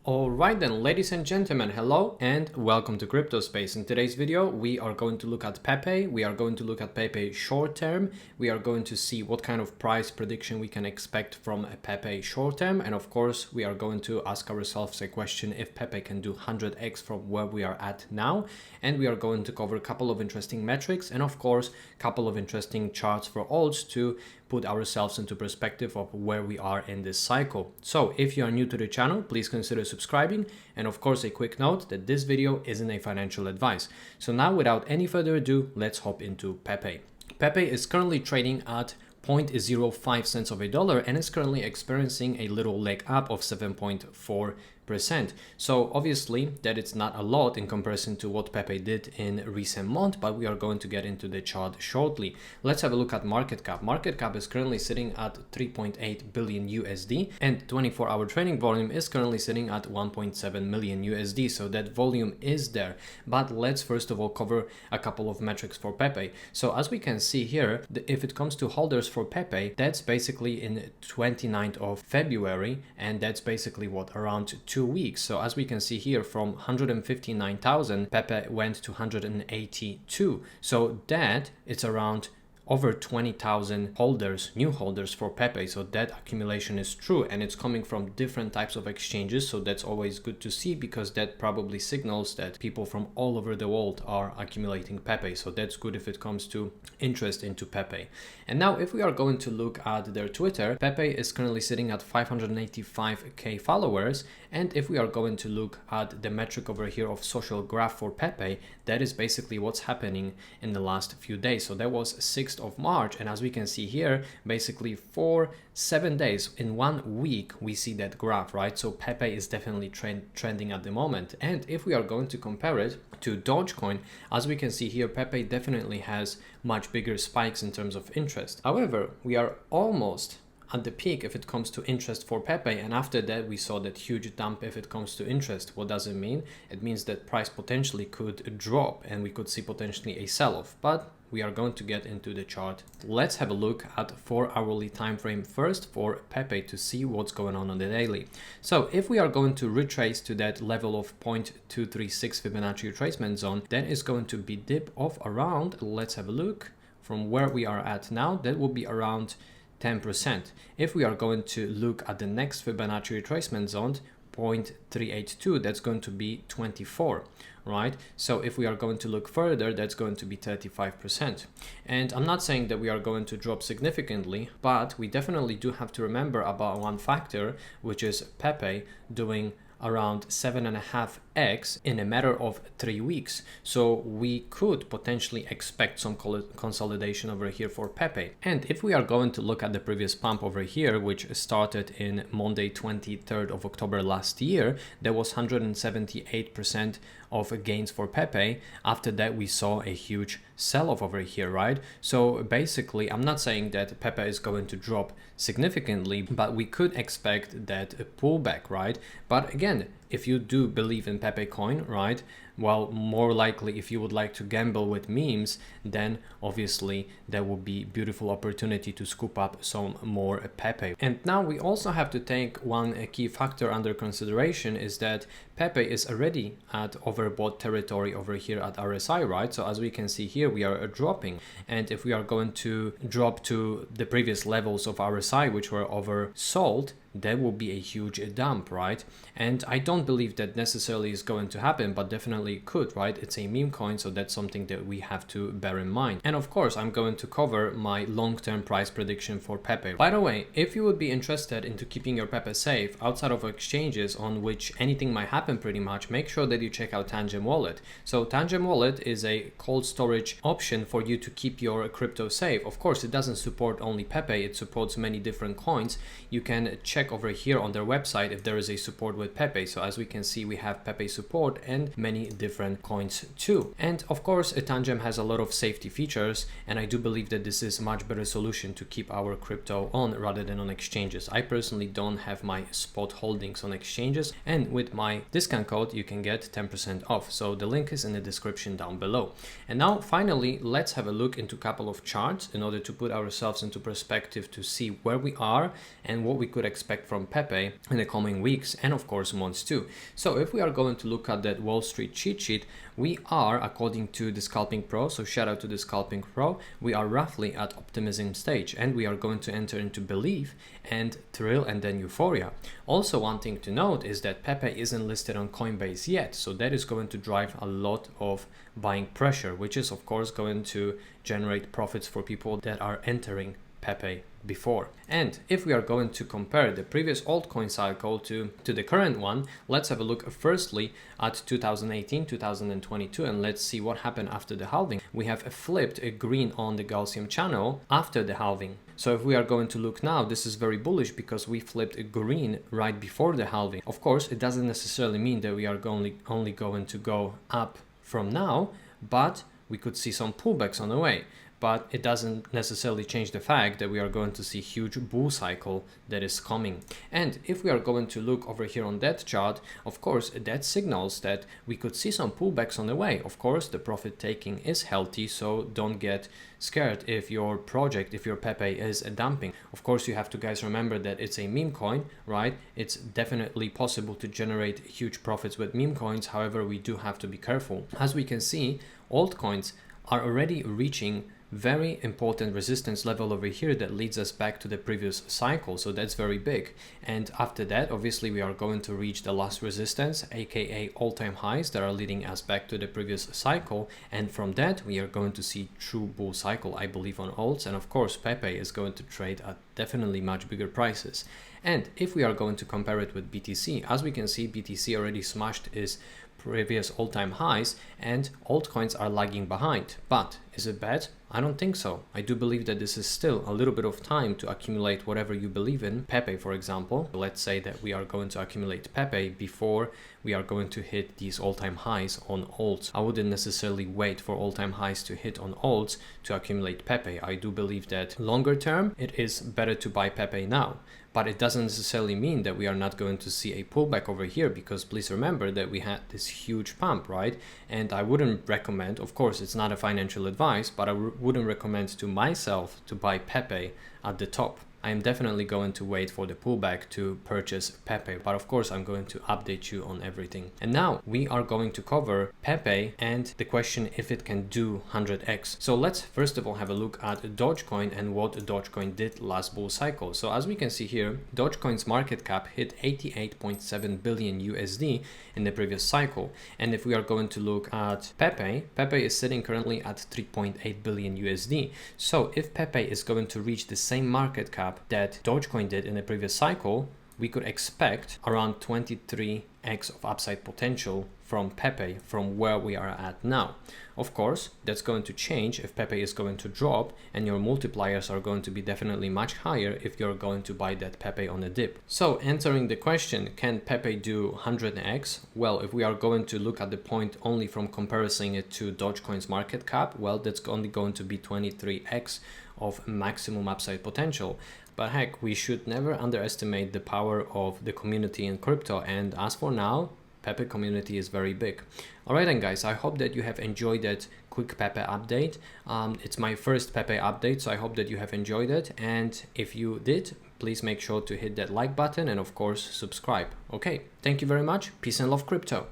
Alright then, ladies and gentlemen, hello and welcome to Crypto Space. In today's video, we are going to look at Pepe. We are going to look at Pepe short term. We are going to see what kind of price prediction we can expect from a Pepe short term. And of course, we are going to ask ourselves a question if Pepe can do 100x from where we are at now. And we are going to cover a couple of interesting metrics and of course, a couple of interesting charts for alts to put ourselves into perspective of where we are in this cycle. So if you are new to the channel, please consider subscribing. And of course, a quick note that this video isn't a financial advice. So now without any further ado, let's hop into Pepe. Pepe is currently trading at 0.05 cents of a dollar and is currently experiencing a little leg up of 7.4%. So obviously that it's not a lot in comparison to what Pepe did in recent month, but we are going to get into the chart shortly. Let's have a look at market cap. Market cap is currently sitting at 3.8 billion USD and 24-hour trading volume is currently sitting at 1.7 million USD. So that volume is there. But let's first of all cover a couple of metrics for Pepe. So as we can see here, if it comes to holders for Pepe, that's basically in 29th of February, and that's basically what, around 2 weeks. So as we can see here, from 159,000, Pepe went to 182. So that it's around over 20,000 holders, new holders for Pepe. So that accumulation is true and it's coming from different types of exchanges. So that's always good to see because that probably signals that people from all over the world are accumulating Pepe. So that's good if it comes to interest into Pepe. And now if we are going to look at their Twitter, Pepe is currently sitting at 585k followers. And if we are going to look at the metric over here of social graph for Pepe, that is basically what's happening in the last few days. So that was 6th of March, and as we can see here, basically for 7 days in 1 week we see that graph, right? So Pepe is definitely trending at the moment. And if we are going to compare it to Dogecoin, as we can see here, Pepe definitely has much bigger spikes in terms of interest. However, we are almost at the peak if it comes to interest for Pepe, and after that we saw that huge dump if it comes to interest. What does it mean? It means that price potentially could drop and we could see potentially a sell-off, but we are going to get into the chart. Let's have a look at 4-hourly time frame first for Pepe to see what's going on the daily. So if we are going to retrace to that level of 0.236 Fibonacci retracement zone, then is going to be dip of around, let's have a look, from where we are at now, that will be around 10%. If we are going to look at the next Fibonacci retracement zone, 0.382, that's going to be 24, right? So if we are going to look further, that's going to be 35%. And I'm not saying that we are going to drop significantly, but we definitely do have to remember about one factor, which is Pepe doing around 7.5x in a matter of 3 weeks. So we could potentially expect some consolidation over here for Pepe. And if we are going to look at the previous pump over here, which started in Monday 23rd of October last year, there was 178% of gains for Pepe. After that we saw a huge sell-off over here, right? So basically I'm not saying that Pepe is going to drop significantly, but we could expect that a pullback, right? But again, if you do believe in Pepe coin, right, well, more likely if you would like to gamble with memes, then obviously there will be beautiful opportunity to scoop up some more Pepe. And now we also have to take one key factor under consideration, is that Pepe is already at overbought territory over here at RSI, right? So as we can see here, we are dropping. And if we are going to drop to the previous levels of RSI, which were oversold, there will be a huge dump, right? And I don't believe that necessarily is going to happen, but definitely could, right? It's a meme coin, so that's something that we have to bear in mind. And of course, I'm going to cover my long-term price prediction for Pepe. By the way, if you would be interested into keeping your Pepe safe outside of exchanges on which anything might happen pretty much, make sure that you check out Tangum Wallet. So Tangum Wallet is a cold storage option for you to keep your crypto safe. Of course, it doesn't support only Pepe, it supports many different coins. You can check over here on their website if there is a support with Pepe. So as we can see, we have Pepe support and many different coins too. And of course, Tangum has a lot of safety features, and I do believe that this is a much better solution to keep our crypto on rather than on exchanges. I personally don't have my spot holdings on exchanges, and with my discount code you can get 10% off. So the link is in the description down below. And now finally, let's have a look into a couple of charts in order to put ourselves into perspective to see where we are and what we could expect expect from Pepe in the coming weeks and of course months too. So if we are going to look at that Wall Street cheat sheet, we are, according to the Scalping Pro, so shout out to the Scalping Pro, we are roughly at optimism stage and we are going to enter into belief and thrill and then euphoria. Also, one thing to note is that Pepe isn't listed on Coinbase yet, so that is going to drive a lot of buying pressure, which is of course going to generate profits for people that are entering Pepe before. And if we are going to compare the previous altcoin cycle to the current one, let's have a look firstly at 2018, 2022, and let's see what happened after the halving. We have flipped a green on the Gaussian channel after the halving. So if we are going to look now, this is very bullish because we flipped a green right before the halving. Of course, it doesn't necessarily mean that we are only going to go up from now, but we could see some pullbacks on the way. But it doesn't necessarily change the fact that we are going to see huge bull cycle that is coming. And if we are going to look over here on that chart, of course, that signals that we could see some pullbacks on the way. Of course, the profit taking is healthy, so don't get scared if your project, if your Pepe is dumping. Of course, you have to guys remember that it's a meme coin, right? It's definitely possible to generate huge profits with meme coins. However, we do have to be careful. As we can see, altcoins are already reaching very important resistance level over here that leads us back to the previous cycle, so that's very big. And after that, obviously, we are going to reach the last resistance, aka all-time highs that are leading us back to the previous cycle, and from that we are going to see true bull cycle, I believe, on alts. And of course, Pepe is going to trade at definitely much bigger prices. And if we are going to compare it with BTC, as we can see, BTC already smashed its previous all-time highs and altcoins are lagging behind. But is it bad? I don't think so. I do believe that this is still a little bit of time to accumulate whatever you believe in. Pepe, for example, let's say that we are going to accumulate Pepe before we are going to hit these all-time highs on alts. I wouldn't necessarily wait for all-time highs to hit on alts to accumulate Pepe. I do believe that longer term, it is better to buy Pepe now. But it doesn't necessarily mean that we are not going to see a pullback over here, because please remember that we had this huge pump, right? And I wouldn't recommend, of course, it's not a financial advice, but I wouldn't recommend to myself to buy Pepe at the top. I am definitely going to wait for the pullback to purchase Pepe, but of course I'm going to update you on everything. And now we are going to cover Pepe and the question if it can do 100x. So let's first of all have a look at Dogecoin and what Dogecoin did last bull cycle. So as we can see here, Dogecoin's market cap hit 88.7 billion USD in the previous cycle. And if we are going to look at Pepe, Pepe is sitting currently at 3.8 billion USD. So if Pepe is going to reach the same market cap that Dogecoin did in the previous cycle, we could expect around 23x of upside potential from Pepe from where we are at now. Of course, that's going to change if Pepe is going to drop, and your multipliers are going to be definitely much higher if you're going to buy that Pepe on a dip. So answering the question, can Pepe do 100x? Well, if we are going to look at the point only from comparing it to Dogecoin's market cap, well, that's only going to be 23x of maximum upside potential. But heck, we should never underestimate the power of the community in crypto, and as for now, Pepe community is very big. Alright then guys, I hope that you have enjoyed that quick Pepe update. It's my first Pepe update, so I hope that you have enjoyed it, and if you did, please make sure to hit that like button and of course subscribe. Okay, thank you very much. Peace and love, crypto.